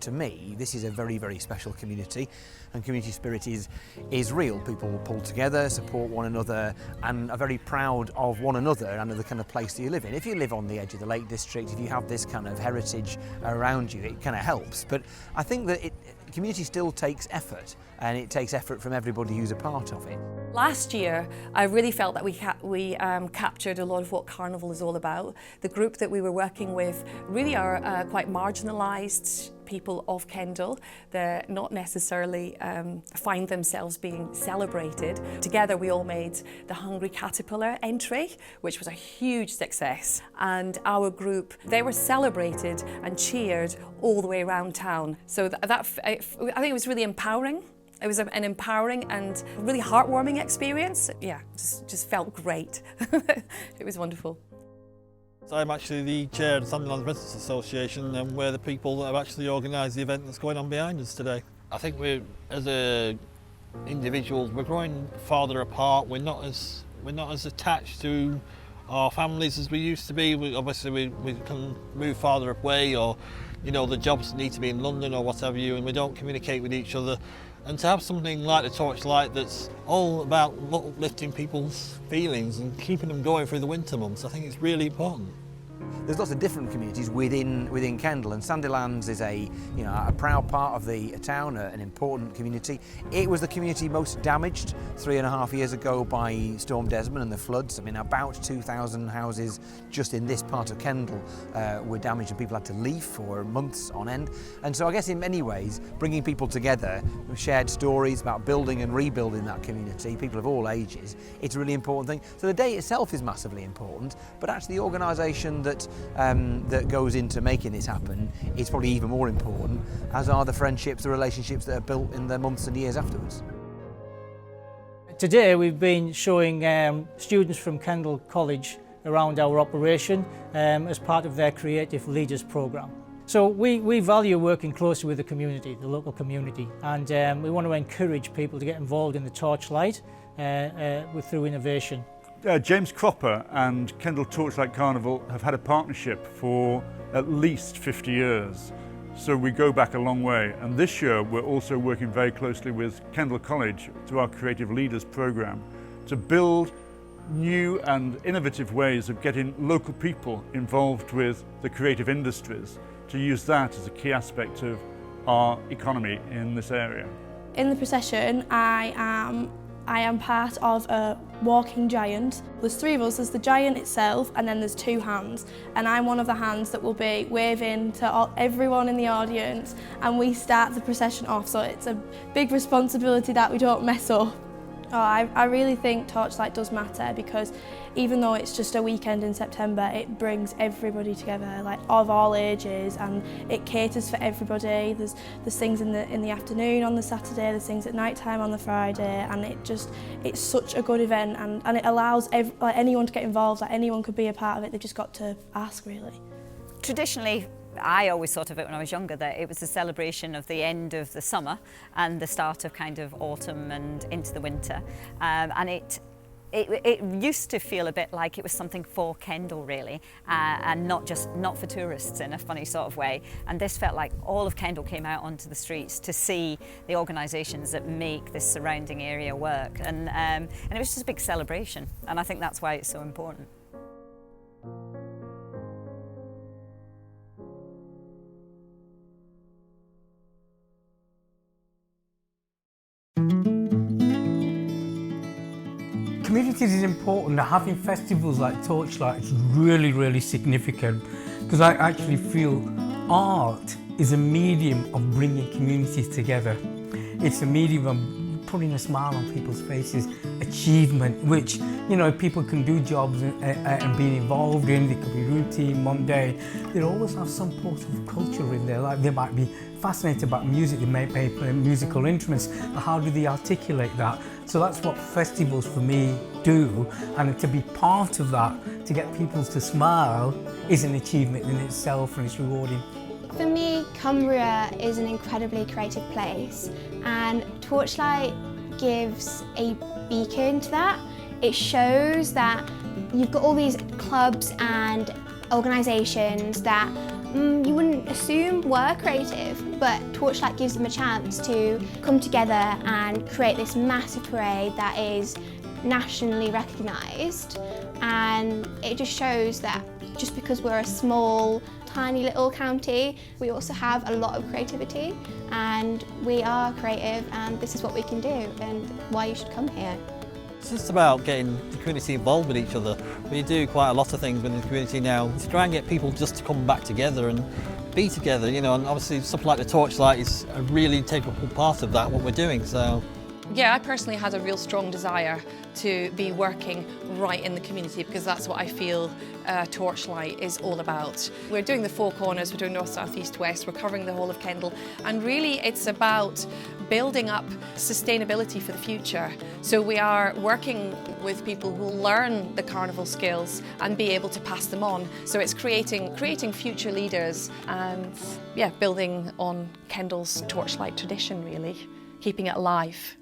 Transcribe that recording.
to me, this is a very, very special community, and community spirit is real. People will pull together, support one another, and are very proud of one another and of the kind of place that you live in. If you live on the edge of the Lake District, if you have this kind of heritage around you, it kind of helps. But I think that community still takes effort, and it takes effort from everybody who's a part of it. Last year, I really felt that we captured a lot of what Carnival is all about. The group that we were working with really are quite marginalised people of Kendal. They're not necessarily find themselves being celebrated. Together we all made the Hungry Caterpillar entry, which was a huge success. And our group, they were celebrated and cheered all the way around town. So I think it was really empowering. It was an empowering and really heartwarming experience. Yeah, just felt great. It was wonderful. So I'm actually the chair of the Sunderland Residents Association, and we're the people that have actually organised the event that's going on behind us today. I think as individuals, we're growing farther apart. We're not as attached to our families as we used to be. Obviously we can move farther away, or the jobs need to be in London or whatever and we don't communicate with each other. And to have something like the Torchlight that's all about uplifting people's feelings and keeping them going through the winter months, I think it's really important. There's lots of different communities within Kendal, and Sandilands is a proud part of the town, an important community. It was the community most damaged 3.5 years ago by Storm Desmond and the floods. I mean, about 2,000 houses just in this part of Kendal were damaged, and people had to leave for months on end. And so I guess in many ways, bringing people together, we've shared stories about building and rebuilding that community, people of all ages, it's a really important thing. So the day itself is massively important, but actually the organisation that goes into making this happen is probably even more important, as are the friendships, the relationships that are built in the months and years afterwards. Today we've been showing students from Kendal College around our operation as part of their Creative Leaders programme. So we value working closely with the community, the local community, and we want to encourage people to get involved in the Torchlight through innovation. James Cropper and Kendal Torchlight Carnival have had a partnership for at least 50 years, so we go back a long way. And this year we're also working very closely with Kendal College through our Creative Leaders programme to build new and innovative ways of getting local people involved with the creative industries, to use that as a key aspect of our economy in this area. In the procession, I am part of a walking giant. There's 3 of us, there's the giant itself and then there's 2 hands, and I'm one of the hands that will be waving to everyone in the audience, and we start the procession off, so it's a big responsibility that we don't mess up. I really think Torchlight does matter, because even though it's just a weekend in September, it brings everybody together, like of all ages, and it caters for everybody. There's things in the afternoon on the Saturday, there's things at night time on the Friday, and it's such a good event, and it allows anyone to get involved. Like, anyone could be a part of it, they've just got to ask, really. Traditionally, I always thought of it when I was younger that it was a celebration of the end of the summer and the start of kind of autumn and into the winter, and it used to feel a bit like it was something for Kendal, really, and not for tourists in a funny sort of way. And this felt like all of Kendal came out onto the streets to see the organisations that make this surrounding area work, and it was just a big celebration, and I think that's why it's so important. Communities is important. Having festivals like Torchlight is really, really significant, because I actually feel art is a medium of bringing communities together. It's a medium of putting a smile on people's faces, achievement, which, people can do jobs and be involved in. They could be routine, mundane. They always have some sort of culture in there. Like, they might be fascinated about music, they may play musical instruments, but how do they articulate that? So that's what festivals for me do, and to be part of that, to get people to smile, is an achievement in itself, and it's rewarding. For me, Cumbria is an incredibly creative place, and Torchlight gives a beacon to that. It shows that you've got all these clubs and organisations that you wouldn't assume were creative, but Torchlight gives them a chance to come together and create this massive parade that is nationally recognised, and it just shows that just because we're a small, tiny little county, we also have a lot of creativity, and we are creative, and this is what we can do and why you should come here. It's just about getting the community involved with each other. We do quite a lot of things within the community now to try and get people just to come back together and be together, you know, and obviously something like the Torchlight is a really integral part of that, what we're doing. So Yeah, I personally had a real strong desire to be working right in the community, because that's what I feel Torchlight is all about. We're doing the four corners, we're doing north, south, east, west, we're covering the whole of Kendal, and really it's about building up sustainability for the future. So we are working with people who learn the carnival skills and be able to pass them on. So it's creating future leaders and yeah, building on Kendal's Torchlight tradition really, keeping it alive.